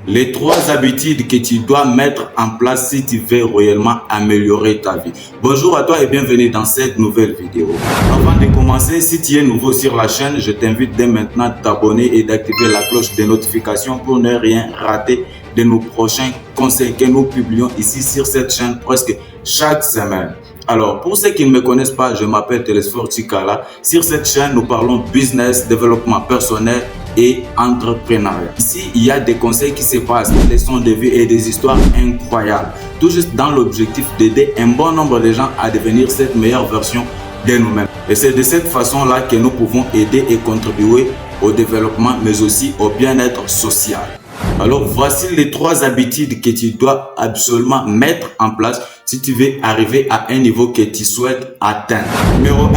Les 3 habitudes que tu dois mettre en place si tu veux réellement améliorer ta vie. Bonjour à toi et bienvenue dans cette nouvelle vidéo. Avant de commencer, si tu es nouveau sur la chaîne, je t'invite dès maintenant à t'abonner et d'activer la cloche de notification pour ne rien rater de nos prochains conseils que nous publions ici sur cette chaîne presque chaque semaine. Alors, pour ceux qui ne me connaissent pas, je m'appelle Telesphore Tchikala. Sur cette chaîne, nous parlons business, développement personnel et entrepreneuriat. Ici, il y a des conseils qui se passent, des leçons de vie et des histoires incroyables. Tout juste dans l'objectif d'aider un bon nombre de gens à devenir cette meilleure version de nous-mêmes. Et c'est de cette façon-là que nous pouvons aider et contribuer au développement, mais aussi au bien-être social. Alors, voici les 3 habitudes que tu dois absolument mettre en place si tu veux arriver à un niveau que tu souhaites atteindre. Numéro 1,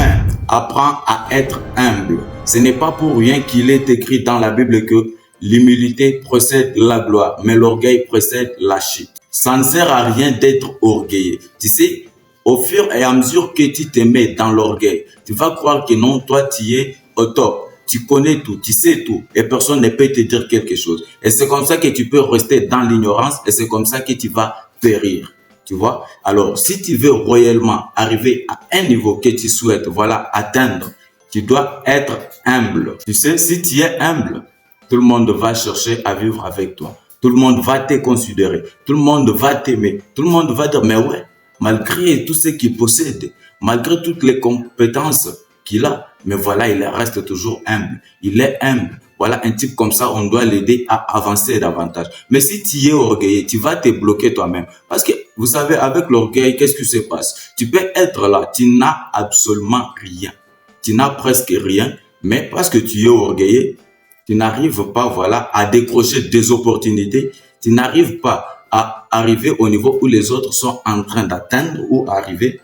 apprends à être humble. Ce n'est pas pour rien qu'il est écrit dans la Bible que l'humilité précède la gloire, mais l'orgueil précède la chute. Ça ne sert à rien d'être orgueilleux. Tu sais, au fur et à mesure que tu te mets dans l'orgueil, tu vas croire que non, toi tu es au top. Tu connais tout, tu sais tout et personne ne peut te dire quelque chose. Et c'est comme ça que tu peux rester dans l'ignorance et c'est comme ça que tu vas périr. Tu vois? Alors, si tu veux réellement arriver à un niveau que tu souhaites, atteindre, tu dois être humble. Tu sais, si tu es humble, tout le monde va chercher à vivre avec toi. Tout le monde va te considérer. Tout le monde va t'aimer. Tout le monde va dire, mais ouais, malgré tout ce qu'il possède, malgré toutes les compétences qu'il a, mais voilà, il reste toujours humble. Il est humble. Voilà, un type comme ça, on doit l'aider à avancer davantage. Mais si tu es orgueilleux, tu vas te bloquer toi-même. Parce que, vous savez, avec l'orgueil, qu'est-ce qui se passe? Tu peux être là, tu n'as absolument rien. Tu n'as presque rien, mais parce que tu es orgueilleux, tu n'arrives pas, à décrocher des opportunités. Tu n'arrives pas à arriver au niveau où les autres sont en train d'atteindre ou arriver,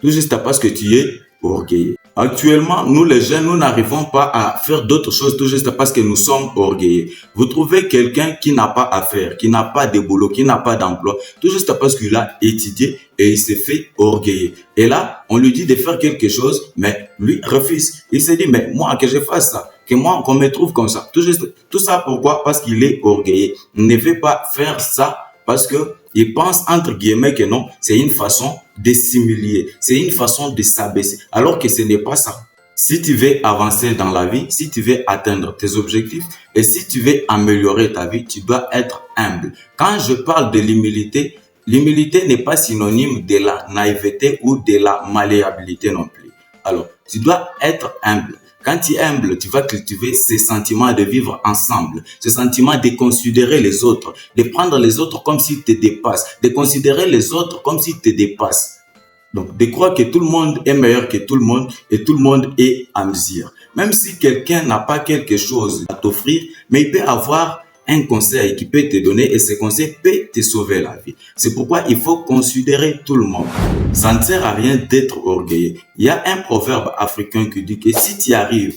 tout juste parce que tu es orgueilleux. Actuellement, nous les jeunes, nous n'arrivons pas à faire d'autres choses tout juste parce que nous sommes orgueilleux. Vous trouvez quelqu'un qui n'a pas à faire, qui n'a pas de boulot, qui n'a pas d'emploi, tout juste parce qu'il a étudié et il s'est fait orgueilleux. Et là, on lui dit de faire quelque chose, mais lui refuse. Il se dit, mais moi, que je fasse ça, que moi, qu'on me trouve comme ça. Tout ça pourquoi? Parce qu'il est orgueilleux. Il ne veut pas faire ça parce que il pense entre guillemets que non, c'est une façon de s'humilier, c'est une façon de s'abaisser, alors que ce n'est pas ça. Si tu veux avancer dans la vie, si tu veux atteindre tes objectifs et si tu veux améliorer ta vie, tu dois être humble. Quand je parle de l'humilité, l'humilité n'est pas synonyme de la naïveté ou de la malléabilité non plus. Alors, tu dois être humble. Quand tu es humble, tu vas cultiver ce sentiment de vivre ensemble, ce sentiment de considérer les autres, de prendre les autres comme s'ils te dépassent, de considérer les autres comme s'ils te dépassent. Donc, de croire que tout le monde est meilleur que tout le monde et tout le monde est à mesure. Même si quelqu'un n'a pas quelque chose à t'offrir, mais il peut avoir un conseil qui peut te donner et ce conseil peut te sauver la vie. C'est pourquoi il faut considérer tout le monde. Ça ne sert à rien d'être orgueilleux. Il y a un proverbe africain qui dit que si tu arrives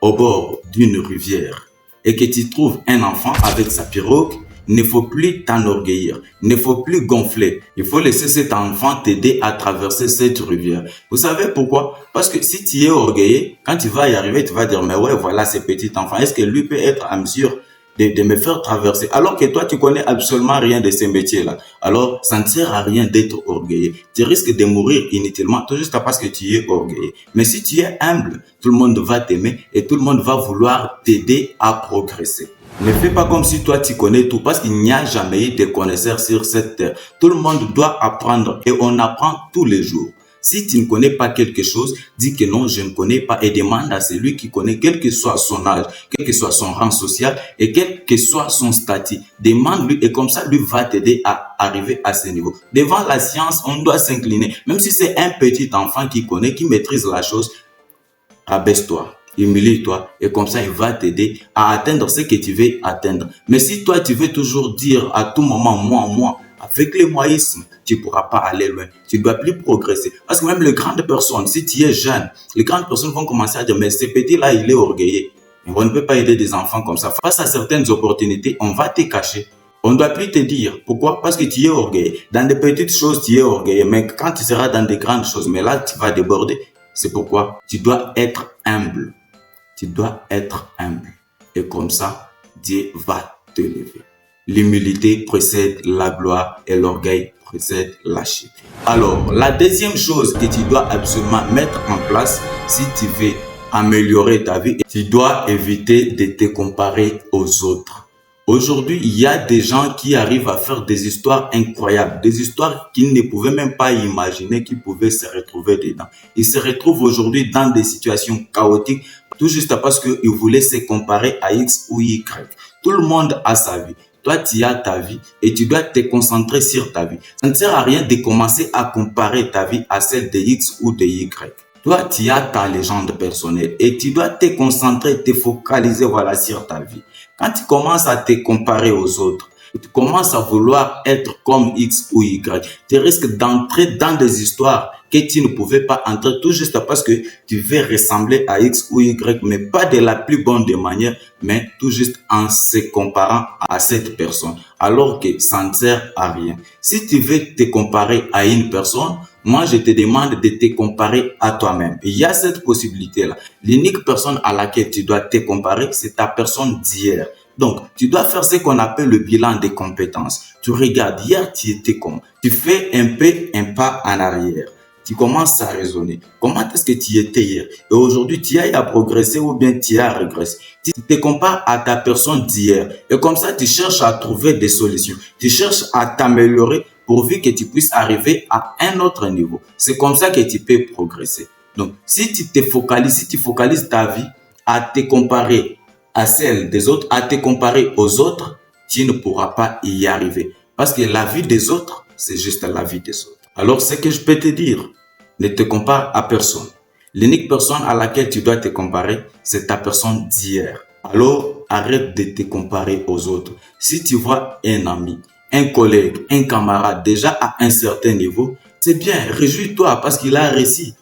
au bord d'une rivière et que tu trouves un enfant avec sa pirogue, il ne faut plus t'enorgueillir, il ne faut plus gonfler. Il faut laisser cet enfant t'aider à traverser cette rivière. Vous savez pourquoi? Parce que si tu es orgueilleux, quand tu vas y arriver, tu vas dire, mais ouais, voilà ce petit enfant, est-ce que lui peut être à mesure de me faire traverser, alors que toi, tu connais absolument rien de ces métiers-là. Alors, ça ne sert à rien d'être orgueilleux. Tu risques de mourir inutilement, tout juste parce que tu es orgueilleux. Mais si tu es humble, tout le monde va t'aimer et tout le monde va vouloir t'aider à progresser. Ne fais pas comme si toi tu connais tout, parce qu'il n'y a jamais eu de connaisseurs sur cette terre. Tout le monde doit apprendre et on apprend tous les jours. Si tu ne connais pas quelque chose, dis que non, je ne connais pas et demande à celui qui connaît, quel que soit son âge, quel que soit son rang social et quel que soit son statut. Demande-lui et comme ça, lui va t'aider à arriver à ce niveau. Devant la science, on doit s'incliner. Même si c'est un petit enfant qui connaît, qui maîtrise la chose, abaisse-toi. Humilie-toi et comme ça il va t'aider à atteindre ce que tu veux atteindre. Mais si toi tu veux toujours dire à tout moment moi, avec l'égoïsme, tu ne pourras pas aller loin. Tu ne dois plus progresser. Parce que même les grandes personnes, si tu es jeune, les grandes personnes vont commencer à dire mais ce petit-là il est orgueilleux. On ne peut pas aider des enfants comme ça. Face à certaines opportunités, on va te cacher. On ne doit plus te dire. Pourquoi? Parce que tu es orgueilleux. Dans des petites choses, tu es orgueilleux. Mais quand tu seras dans des grandes choses, mais là tu vas déborder. C'est pourquoi tu dois être humble. Tu dois être humble. Et comme ça, Dieu va te lever. l'humilité précède la gloire et l'orgueil précède la chute. Alors, la deuxième chose que tu dois absolument mettre en place si tu veux améliorer ta vie, tu dois éviter de te comparer aux autres. Aujourd'hui, il y a des gens qui arrivent à faire des histoires incroyables, des histoires qu'ils ne pouvaient même pas imaginer qu'ils pouvaient se retrouver dedans. Ils se retrouvent aujourd'hui dans des situations chaotiques, tout juste parce qu'ils voulaient se comparer à X ou Y. Tout le monde a sa vie. Toi, tu as ta vie et tu dois te concentrer sur ta vie. Ça ne sert à rien de commencer à comparer ta vie à celle de X ou de Y. Toi, tu as ta légende personnelle et tu dois te concentrer, te focaliser sur ta vie. Quand tu commences à te comparer aux autres, tu commences à vouloir être comme X ou Y, tu risques d'entrer dans des histoires que tu ne pouvais pas entrer tout juste parce que tu veux ressembler à X ou Y, mais pas de la plus bonne des manières, mais tout juste en se comparant à cette personne, alors que ça ne sert à rien. Si tu veux te comparer à une personne, moi, je te demande de te comparer à toi-même. Il y a cette possibilité-là. L'unique personne à laquelle tu dois te comparer, c'est ta personne d'hier. Donc, tu dois faire ce qu'on appelle le bilan des compétences. Tu regardes, hier, tu étais comment? Tu fais un pas en arrière. Tu commences à raisonner. Comment est-ce que tu étais hier? Et aujourd'hui, tu as progressé ou bien tu as régressé. Tu te compares à ta personne d'hier. Et comme ça, tu cherches à trouver des solutions. Tu cherches à t'améliorer pourvu que tu puisses arriver à un autre niveau. C'est comme ça que tu peux progresser. Donc, si tu focalises ta vie à te comparer à celle des autres, à te comparer aux autres, tu ne pourras pas y arriver. Parce que la vie des autres, c'est juste la vie des autres. Alors, ce que je peux te dire, ne te compare à personne. L'unique personne à laquelle tu dois te comparer, c'est ta personne d'hier. Alors, arrête de te comparer aux autres. Si tu vois un ami, un collègue, un camarade déjà à un certain niveau, c'est bien, réjouis-toi parce qu'il a réussi.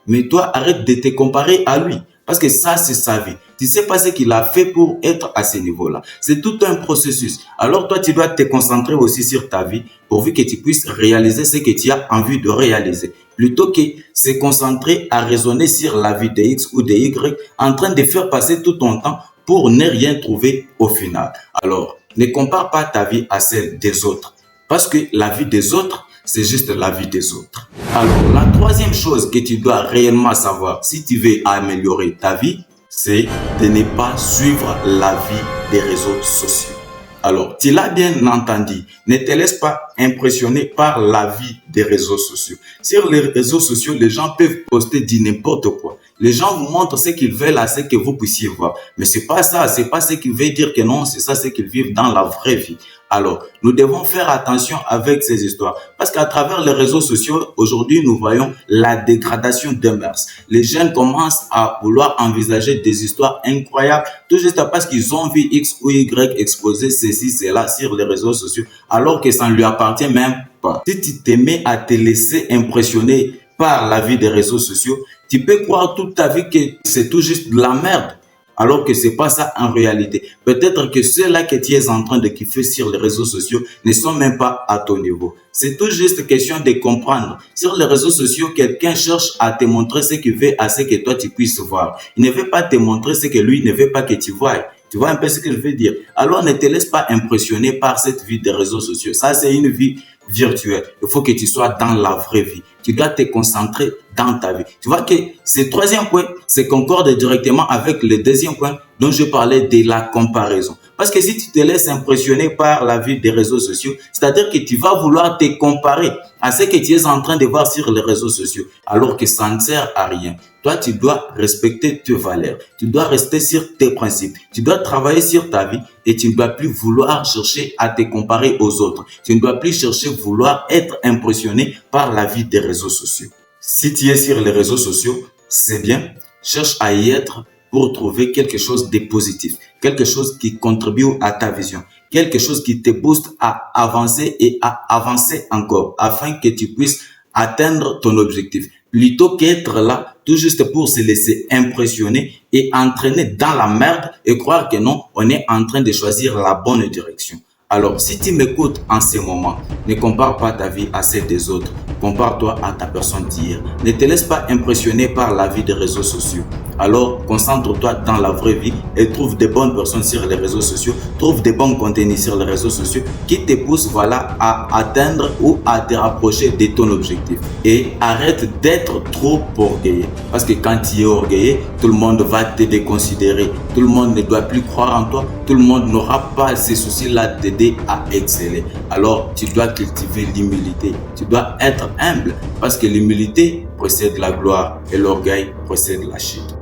Mais toi, arrête de te comparer à lui parce que ça, c'est sa vie. Tu sais pas ce qu'il a fait pour être à ce niveau-là. C'est tout un processus. Alors toi, tu dois te concentrer aussi sur ta vie pourvu que tu puisses réaliser ce que tu as envie de réaliser. Plutôt que se concentrer à raisonner sur la vie de X ou de Y en train de faire passer tout ton temps pour ne rien trouver au final. Alors, ne compare pas ta vie à celle des autres. Parce que la vie des autres, c'est juste la vie des autres. Alors, la troisième chose que tu dois réellement savoir si tu veux améliorer ta vie, c'est de ne pas suivre la vie des réseaux sociaux. Alors, tu l'as bien entendu, ne te laisse pas impressionner par la vie des réseaux sociaux. Sur les réseaux sociaux, les gens peuvent poster du n'importe quoi. Les gens vous montrent ce qu'ils veulent à ce que vous puissiez voir. Mais c'est pas ça, c'est pas ce qui veut dire que non, c'est ça ce qu'ils vivent dans la vraie vie. Alors, nous devons faire attention avec ces histoires. Parce qu'à travers les réseaux sociaux, aujourd'hui, nous voyons la dégradation des mœurs. Les jeunes commencent à vouloir envisager des histoires incroyables, tout juste parce qu'ils ont vu X ou Y exposer ceci, cela sur les réseaux sociaux, alors que ça ne lui appartient même pas. Si tu te mets à te laisser impressionner par la vie des réseaux sociaux, tu peux croire toute ta vie que c'est tout juste de la merde. Alors que c'est pas ça en réalité. Peut-être que ceux-là que tu es en train de kiffer sur les réseaux sociaux ne sont même pas à ton niveau. C'est tout juste question de comprendre. Sur les réseaux sociaux, quelqu'un cherche à te montrer ce qu'il veut à ce que toi tu puisses voir. Il ne veut pas te montrer ce que lui ne veut pas que tu vois. Tu vois un peu ce que je veux dire? Alors ne te laisse pas impressionner par cette vie des réseaux sociaux. Ça, c'est une vie virtuelle. Il faut que tu sois dans la vraie vie. Tu dois te concentrer dans ta vie. Tu vois que ce troisième point, c'est concorde directement avec le deuxième point dont je parlais de la comparaison. Parce que si tu te laisses impressionner par la vie des réseaux sociaux, c'est-à-dire que tu vas vouloir te comparer à ce que tu es en train de voir sur les réseaux sociaux, alors que ça ne sert à rien. Toi, tu dois respecter tes valeurs. Tu dois rester sur tes principes. Tu dois travailler sur ta vie et tu ne dois plus vouloir chercher à te comparer aux autres. Tu ne dois plus chercher vouloir être impressionné par la vie des réseaux sociaux. Si tu es sur les réseaux sociaux, c'est bien. Cherche à y être pour trouver quelque chose de positif, quelque chose qui contribue à ta vision, quelque chose qui te booste à avancer et à avancer encore afin que tu puisses atteindre ton objectif. Plutôt qu'être là tout juste pour se laisser impressionner et entraîner dans la merde et croire que non, on est en train de choisir la bonne direction. Alors, si tu m'écoutes en ce moment, ne compare pas ta vie à celle des autres. Compare-toi à ta personne d'hier. Ne te laisse pas impressionner par la vie des réseaux sociaux. Alors concentre-toi dans la vraie vie et trouve des bonnes personnes sur les réseaux sociaux, trouve des bons contenus sur les réseaux sociaux qui te poussent à atteindre ou à te rapprocher de ton objectif. Et arrête d'être trop orgueilleux, parce que quand tu es orgueilleux, tout le monde va te déconsidérer, tout le monde ne doit plus croire en toi, tout le monde n'aura pas ces soucis-là d'aider à exceller. Alors tu dois cultiver l'humilité, tu dois être humble, parce que l'humilité précède la gloire et l'orgueil précède la chute.